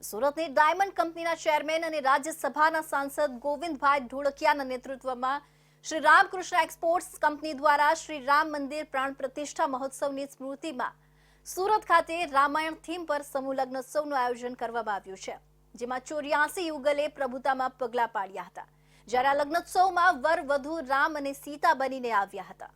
સુરતની ડાયમંડ કંપનીના ચેરમેન અને રાજ્યસભાના સાંસદ ગોવિંદભાઈ ઢોળકિયાના નેતૃત્વમાં શ્રી રામકૃષ્ણ એક્સપોર્ટ્સ કંપની દ્વારા શ્રી રામ મંદિર પ્રાણ પ્રતિષ્ઠા મહોત્સવની સ્મૃતિમાં સુરત ખાતે રામાયણ થીમ પર સમૂહ લગ્નોત્સવનું આયોજન કરવામાં આવ્યું છે, જેમાં 84 યુગલે પ્રભુતામાં પગલાં પાડ્યા હતા, જ્યારે આ લગ્નોત્સવમાં વર વધુ રામ અને સીતા બનીને આવ્યા હતા।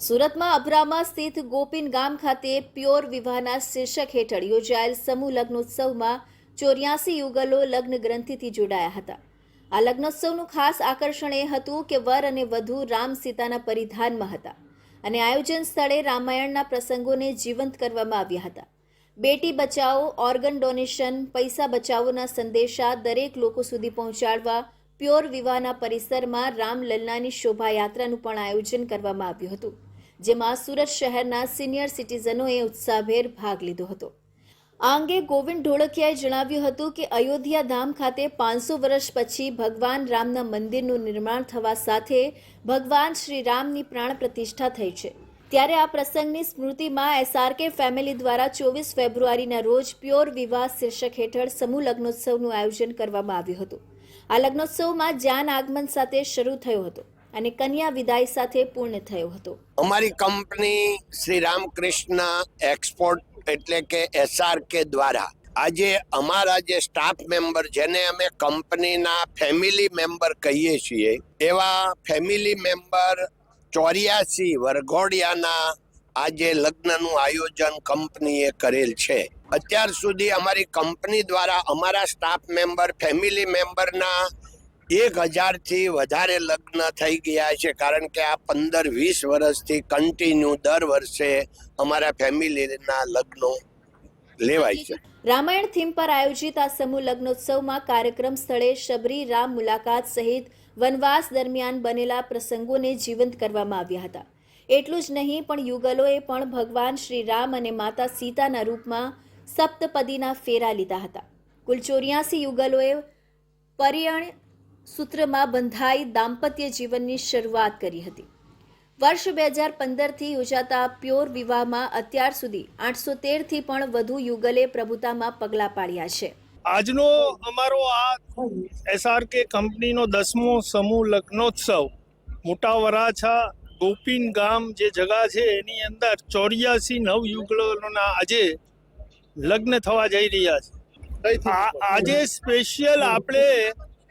સુરતમાં અભરામાં સ્થિત ગોપીન ગામ ખાતે પ્યોર વિવાહના શીર્ષક હેઠળ યોજાયેલ સમૂહ લગ્નોત્સવમાં 84 યુગલો લગ્ન ગ્રંથિથી જોડાયા હતા। આ લગ્નોત્સવનું ખાસ આકર્ષણ એ હતું કે વર અને વધુ રામ સીતાના પરિધાનમાં હતા અને આયોજન સ્થળે રામાયણના પ્રસંગોને જીવંત કરવામાં આવ્યા હતા। બેટી બચાવો, ઓર્ગન ડોનેશન, પૈસા બચાવોના સંદેશા દરેક લોકો સુધી પહોંચાડવા પ્યોર વિવાહના પરિસરમાં રામલલ્લાની શોભાયાત્રાનું પણ આયોજન કરવામાં આવ્યું હતું, જેમાં સુરત શહેરના સિનિયર સિટીઝનોએ ઉત્સાહભેર ભાગ લીધો હતો। આ અંગે ગોવિંદ ઢોળકિયાએ જણાવ્યું હતું કે અયોધ્યા ધામ ખાતે 500 વર્ષ પછી ભગવાન રામના મંદિરનું નિર્માણ થવા સાથે ભગવાન શ્રી રામની પ્રાણ પ્રતિષ્ઠા થઈ છે, ત્યારે આ પ્રસંગની સ્મૃતિમાં SRK ફેમિલી દ્વારા 24 ફેબ્રુઆરીના રોજ પ્યોર વિવાહ શીર્ષક હેઠળ સમૂહ લગ્નોત્સવનું આયોજન કરવામાં આવ્યું હતું। આ લગ્નોત્સવમાં જાન આગમન સાથે શરૂ થયો હતો અને કન્યા વિદાય સાથે પૂર્ણ થયો હતો। અમારી કંપની શ્રી રામકૃષ્ણ એક્સપોર્ટ એટલે કે SRK દ્વારા આજે અમારા જે સ્ટાફ મેમ્બર, જેને અમે કંપનીના ફેમિલી મેમ્બર કહીએ છીએ, એવા ફેમિલી મેમ્બર 84 વરઘોડિયાના આજે લગ્નનું આયોજન કંપનીએ કરેલ છે। અત્યાર સુધી અમારી કંપની દ્વારા અમારા સ્ટાફ મેમ્બર, ફેમિલી મેમ્બરના 1000 થી વધારે લગ્ન થઈ ગયા છે, કારણ કે આ 15-20 વર્ષથી કન્ટિન્યુ દર વર્ષે અમારા ફેમિલીના લગ્નો લેવાય છે। રામાયણ થીમ પર આયોજિત આ સમૂહ લગ્નોત્સવમાં કાર્યક્રમ સ્થળે શબરી રામ મુલાકાત સહિત વનવાસ દરમિયાન બનેલા પ્રસંગોને જીવંત કરવામાં આવ્યા હતા। એટલું જ નહીં, પણ યુગલોએ પણ ભગવાન શ્રી રામ અને માતા સીતાના રૂપમાં સપ્તપદીના ફેરા લીધા હતા। કુલ 84 યુગલોએ પરિયણ સૂત્રમાં બંધાઈ દાંપત્ય જીવનની શરૂઆત કરી હતી। વર્ષ 2015થી યોજાતા પ્યોર વિવાહમાં અત્યાર સુધી 813થી પણ વધુ યુગલે પ્રભુતામાં પગલાં પાડ્યા છે। આજનો અમારો આ SRK કંપનીનો 10મો સમૂહ લગ્નોત્સવ મોટા વરાછા ગોપીન ગામ જે જગા છે એની અંદર 84 નવ યુગલોના આજે લગ્ન થવા જઈ રહ્યા છે। આજે સ્પેશિયલ આપણે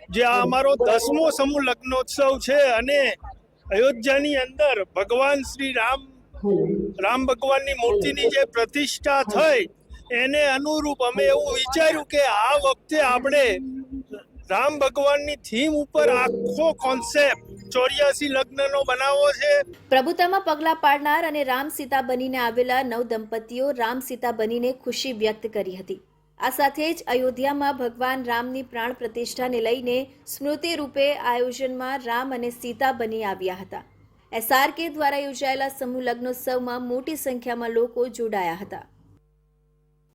જે આ અમારો 10મો સમૂહ લગ્નોત્સવ છે અને અયોધ્યાની અંદર ભગવાન શ્રી રામ ભગવાનની મૂર્તિની જે પ્રતિષ્ઠા થઈ એને અનુરૂપ અમે એવું વિચાર્યું કે આ વખતે આપણે રામ ભગવાનની થીમ ઉપર આખો કોન્સેપ્ટ 84 લગ્નનો બનાવવો છે। પ્રભુતામાં પગલાં પાડનાર અને રામ સીતા બનીને આવેલા નવ દંપતીઓ રામ સીતા બનીને ખુશી વ્યક્ત કરી હતી। આ સાથે જ અયોધ્યામાં ભગવાન રામની પ્રાણ પ્રતિષ્ઠાને લઈને સ્મૃતિ રૂપે આયોજનમાં રામ અને સીતા બની આવ્યા હતા। SRK દ્વારા યોજાયેલા સમૂહ લગ્નોત્સવમાં મોટી સંખ્યામાં લોકો જોડાયા હતા।